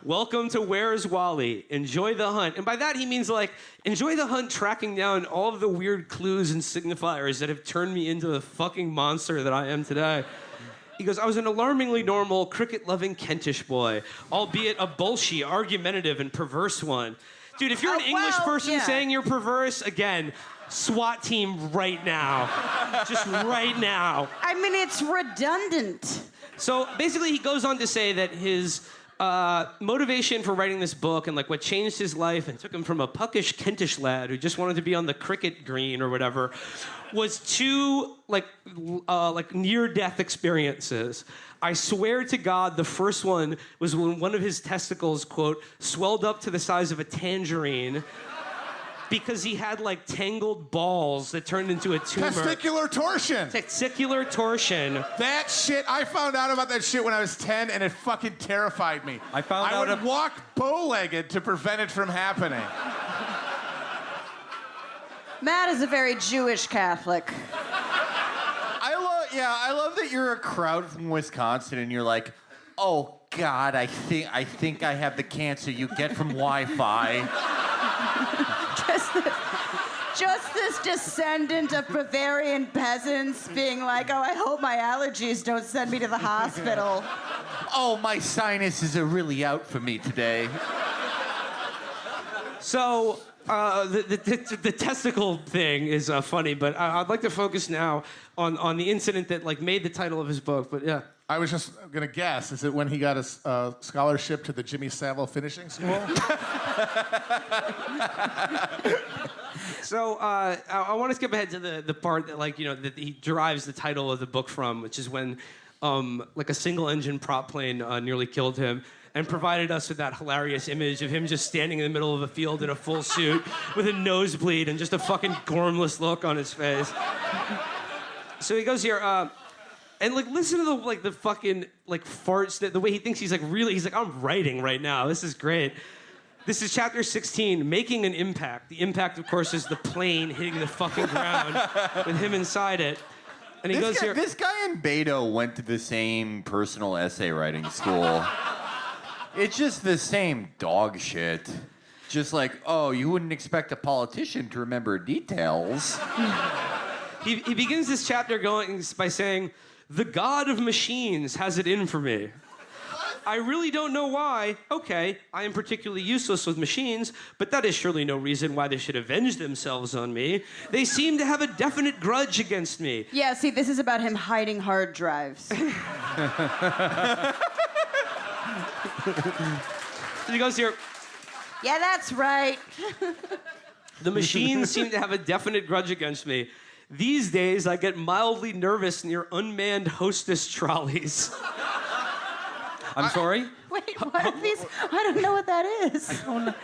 welcome to Where's Wally? Enjoy the hunt. And by that he means like, enjoy the hunt tracking down all of the weird clues and signifiers that have turned me into the fucking monster that I am today. He goes, I was an alarmingly normal, cricket-loving Kentish boy, albeit a bullshit, argumentative, and perverse one. Dude, if you're an English person saying you're perverse, again, SWAT team right now. Just right now. I mean, it's redundant. So basically he goes on to say that his motivation for writing this book and like what changed his life and took him from a puckish Kentish lad who just wanted to be on the cricket green or whatever was two like near-death experiences. I swear to God, the first one was when one of his testicles, quote, swelled up to the size of a tangerine because he had like tangled balls that turned into a tumor. Testicular torsion. Testicular torsion. That shit, I found out about that shit when I was 10 and it fucking terrified me. I would walk bow-legged to prevent it from happening. Matt is a very Jewish Catholic. I love that you're a crowd from Wisconsin and you're like, oh God, I think I have the cancer you get from Wi-Fi. Just this descendant of Bavarian peasants being like, oh, I hope my allergies don't send me to the hospital. Oh, my sinuses are really out for me today. So, the testicle thing is funny, but I'd like to focus now on the incident that like made the title of his book. But yeah, I was just gonna guess. Is it when he got his scholarship to the Jimmy Savile Finishing School? So I want to skip ahead to the part that like that he derives the title of the book from, which is when like a single engine prop plane nearly killed him. And provided us with that hilarious image of him just standing in the middle of a field in a full suit with a nosebleed and just a fucking gormless look on his face. So he goes here, and like listen to the fucking like farts, that the way he thinks he's like I'm writing right now. This is great. This is chapter 16, Making an Impact. The impact, of course, is the plane hitting the fucking ground with him inside it. And he goes here. This guy in Beto went to the same personal essay writing school. It's just the same dog shit. Just like, oh, you wouldn't expect a politician to remember details. He begins this chapter by saying, the God of machines has it in for me. I really don't know why. Okay, I am particularly useless with machines, but that is surely no reason why they should avenge themselves on me. They seem to have a definite grudge against me. Yeah, see, this is about him hiding hard drives. He goes here. Yeah, that's right. The machines seem to have a definite grudge against me. These days, I get mildly nervous near unmanned hostess trolleys. I'm sorry? Wait, what are these? I don't know what that is. I don't know.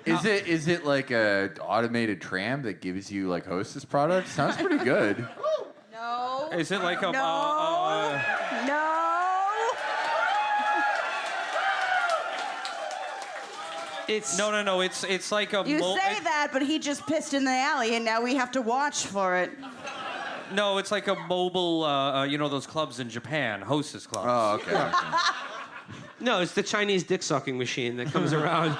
Is it like a automated tram that gives you like hostess products? Sounds pretty good. No. Is it like a... No. It's No. It's like a. You say that, but he just pissed in the alley, and now we have to watch for it. No, it's like a mobile. Those clubs in Japan, hostess clubs. Oh, okay. No, it's the Chinese dick-sucking machine that comes around.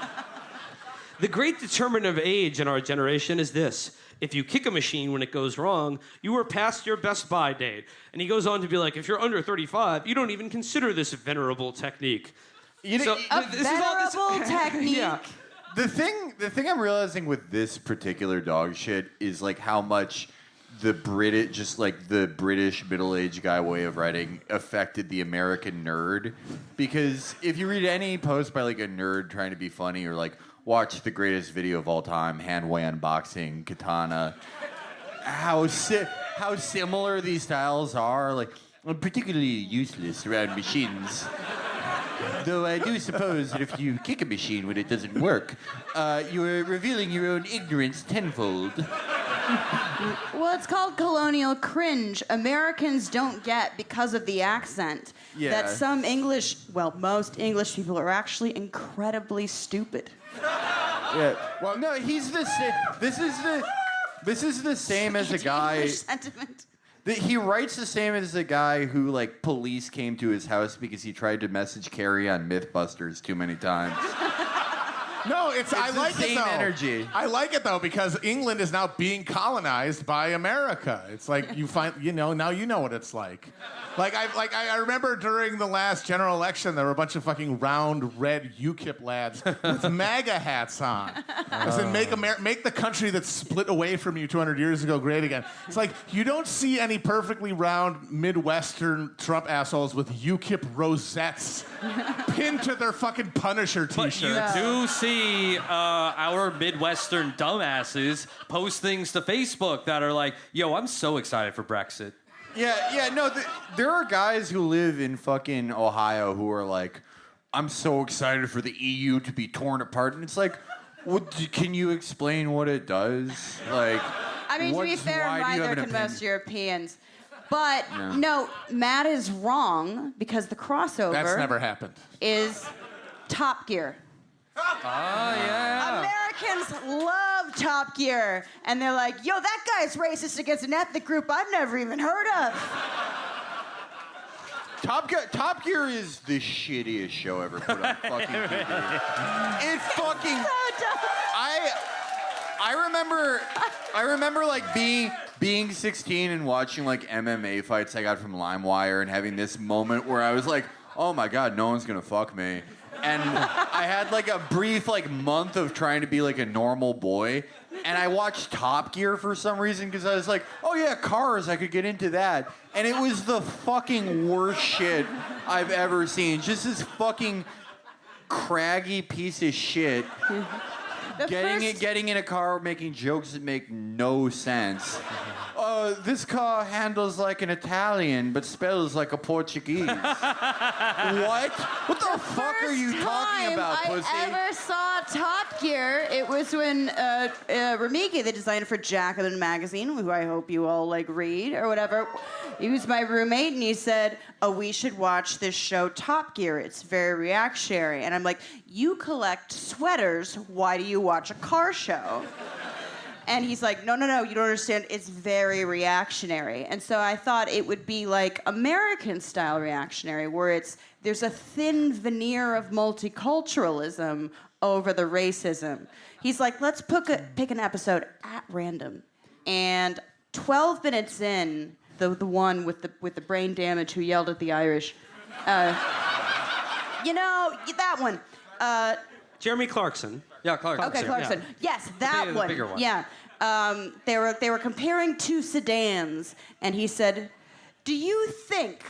The great determinant of age in our generation is this. If you kick a machine when it goes wrong, you are past your best buy date. And he goes on to be like, if you're under 35, you don't even consider this venerable technique. Venerable technique. Yeah. The thing I'm realizing with this particular dog shit is like how much the British middle-aged guy way of writing affected the American nerd. Because if you read any post by like a nerd trying to be funny or like watch the greatest video of all time, Handway unboxing, Katana, how similar these styles are. Like, I'm particularly useless around machines. Though I do suppose that if you kick a machine when it doesn't work, you are revealing your own ignorance tenfold. Well, it's called colonial cringe. Americans don't get, because of the accent, that most English people are actually incredibly stupid. Yeah. Well, no, he's the same. This is the same as a guy. Sentiment. He writes the same as the guy who, like, police came to his house because he tried to message Carrie on Mythbusters too many times. No, I like the it same though. energy. I like it though because England is now being colonized by America. It's like you find, now you know what it's like. I remember during the last general election, there were a bunch of fucking round red UKIP lads with MAGA hats on. I said, make the country that split away from you 200 years ago great again. It's like you don't see any perfectly round Midwestern Trump assholes with UKIP rosettes pinned to their fucking Punisher t-shirt. But you do see our Midwestern dumbasses post things to Facebook that are like, yo, I'm so excited for Brexit. No, there are guys who live in fucking Ohio who are like, I'm so excited for the EU to be torn apart. And it's like, can you explain what it does? Like, I mean, to be fair, neither can most Europeans. But no, Matt is wrong because the crossover That's never happened. is Top Gear. Oh, yeah. Americans love Top Gear. And they're like, yo, that guy's racist against an ethnic group I've never even heard of. Top Gear is the shittiest show ever put on fucking TV. It fucking... So dumb. I remember like being 16 and watching like MMA fights I got from LimeWire and having this moment where I was like, oh my God, no one's gonna fuck me. And I had like a brief like month of trying to be like a normal boy. And I watched Top Gear for some reason because I was like, oh yeah, cars, I could get into that. And it was the fucking worst shit I've ever seen. Just this fucking craggy piece of shit. Getting in a car, making jokes that make no sense. This car handles like an Italian, but spells like a Portuguese. What? What the fuck are you talking about, pussy? I ever saw Top Gear, it was when Ramiki, the designer for Jacobin magazine, who I hope you all like read or whatever, he was my roommate, and he said, oh, we should watch this show Top Gear. It's very reactionary. And I'm like, you collect sweaters. Why do you watch a car show? And he's like, no, you don't understand. It's very reactionary. And so I thought it would be like American-style reactionary, where there's a thin veneer of multiculturalism over the racism. He's like, let's pick an episode at random. And 12 minutes in, the one with the brain damage who yelled at the Irish, that one. Jeremy Clarkson. Yeah, Clarkson. Okay, Clarkson. Yeah. Yes, that the one. bigger one. Yeah. They were comparing two sedans, and he said, do you think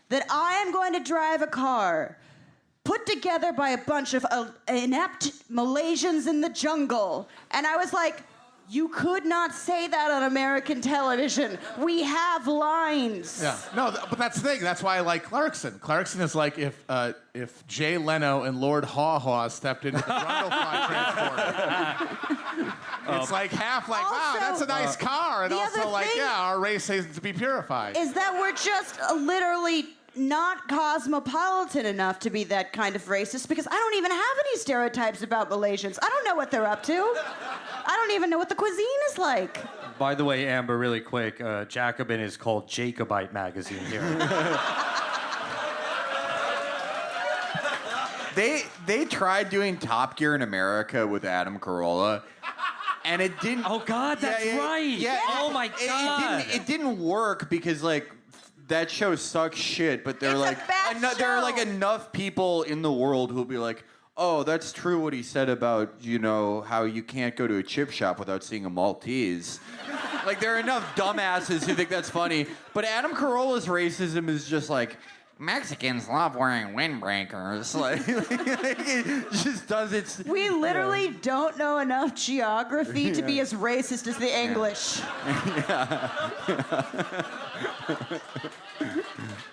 that I am going to drive a car put together by a bunch of inept Malaysians in the jungle? And I was like, you could not say that on American television. We have lines. Yeah. No, but that's the thing. That's why I like Clarkson. Clarkson is like if Jay Leno and Lord Haw Haw stepped into the Brundlefly transporter. It's like half like, wow, Also, that's a nice car. And the also other like, thing yeah, our race needs to be purified. Is that we're just literally not cosmopolitan enough to be that kind of racist, because I don't even have any stereotypes about Malaysians. I don't know what they're up to. I don't even know what the cuisine is like. By the way, Amber, really quick, Jacobin is called Jacobite magazine here. They tried doing Top Gear in America with Adam Carolla, and it didn't. Oh God, that's right. Yeah. Oh my God. It didn't work because like that show sucks shit. But there are like enough people in the world who'll be like, oh, that's true what he said about how you can't go to a chip shop without seeing a Maltese. Like there are enough dumbasses who think that's funny. But Adam Carolla's racism is just like, Mexicans love wearing windbreakers. Like it just does its. We literally don't know enough geography to be as racist as the English.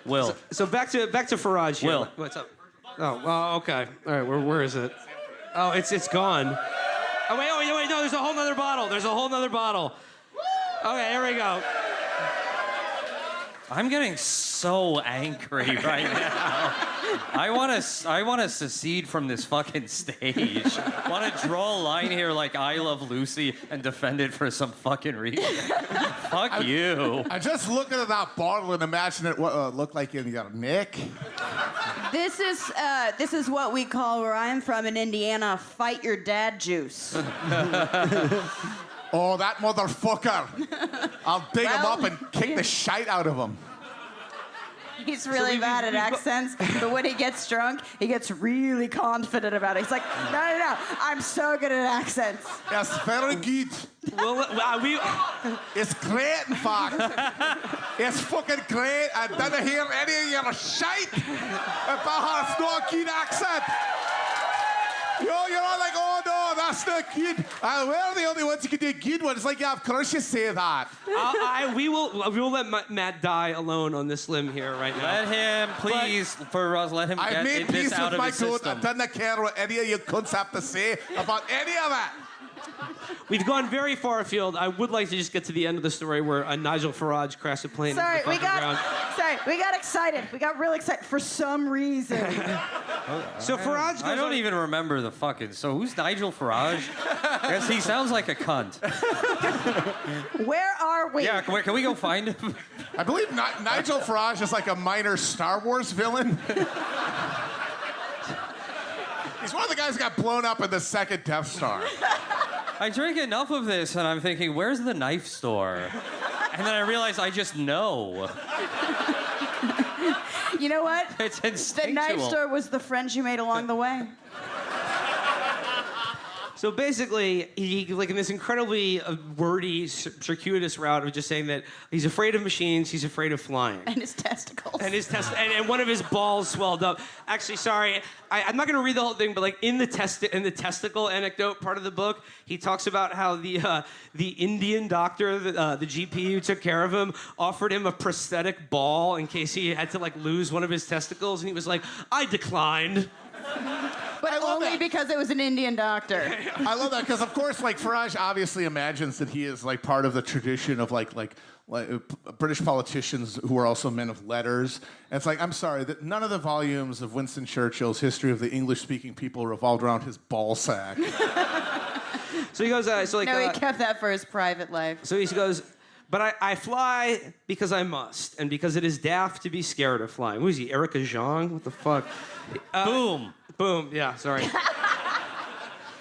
Will. So back to Faraj here. Will. What's up? Oh, okay. All right, where is it? Oh, it's gone. Oh wait, no, there's a whole nother bottle. Okay, here we go. I'm getting so angry right now. I want to secede from this fucking stage. Want to draw a line here like I Love Lucy and defend it for some fucking reason. Fuck you. I just looking at that bottle and imagine it looked like in your neck. This is what we call where I'm from in Indiana, fight your dad juice. Oh, that motherfucker. I'll dig him up and kick the shite out of him. He's really bad at accents, but when he gets drunk, he gets really confident about it. He's like, no, I'm so good at accents. Yes, very good. Well, It's great, in fact. It's fucking great. I didn't hear any of your shite if I had no good accent. You're all like, oh no, that's not good. We're the only ones who can do good ones. It's like, yeah, of course you say that. we will let Matt die alone on this limb here right now. Let him, please, let him I've made get this peace out with of my his code. system. I didn't care what any of you cunts have to say about any of it. We've gone very far afield. I would like to just get to the end of the story where Nigel Farage crashed a plane into the fucking ground. We got excited. We got real excited for some reason. So Farage goes I don't on- even remember the fucking. So who's Nigel Farage? Yes, he sounds like a cunt. Where are we? Yeah, can we go find him? I believe Nigel Farage is like a minor Star Wars villain. He's one of the guys who got blown up in the second Death Star. I drink enough of this, and I'm thinking, where's the knife store? And then I realize I just know. You know what? It's The instinctual. knife store was the friends you made along the way. So basically, he like in this incredibly wordy, circuitous route of just saying that he's afraid of machines, he's afraid of flying. And his testicles. And one of his balls swelled up. Actually, sorry, I'm not going to read the whole thing, but like in the testicle anecdote part of the book, he talks about how the Indian doctor, the GP who took care of him, offered him a prosthetic ball in case he had to like lose one of his testicles, and he was like, I declined. But only that. because it was an Indian doctor. I love that because, of course, like Farage obviously imagines that he is like part of the tradition of like British politicians who are also men of letters. And it's like, I'm sorry, that none of the volumes of Winston Churchill's History of the English-Speaking People revolved around his ball sack. So he goes, He kept that for his private life. So he goes, but I fly because I must, and because it is daft to be scared of flying. Who is he, Erica Zhang? What the fuck? Boom, yeah, sorry.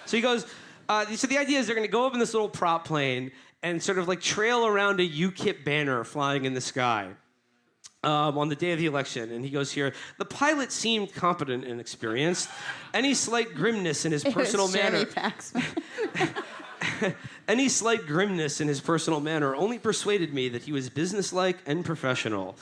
So he goes, so the idea is they're going to go up in this little prop plane and sort of like trail around a UKIP banner flying in the sky on the day of the election. And he goes here, the pilot seemed competent and experienced. Any slight grimness in his personal manner... Any slight grimness in his personal manner only persuaded me that he was businesslike and professional.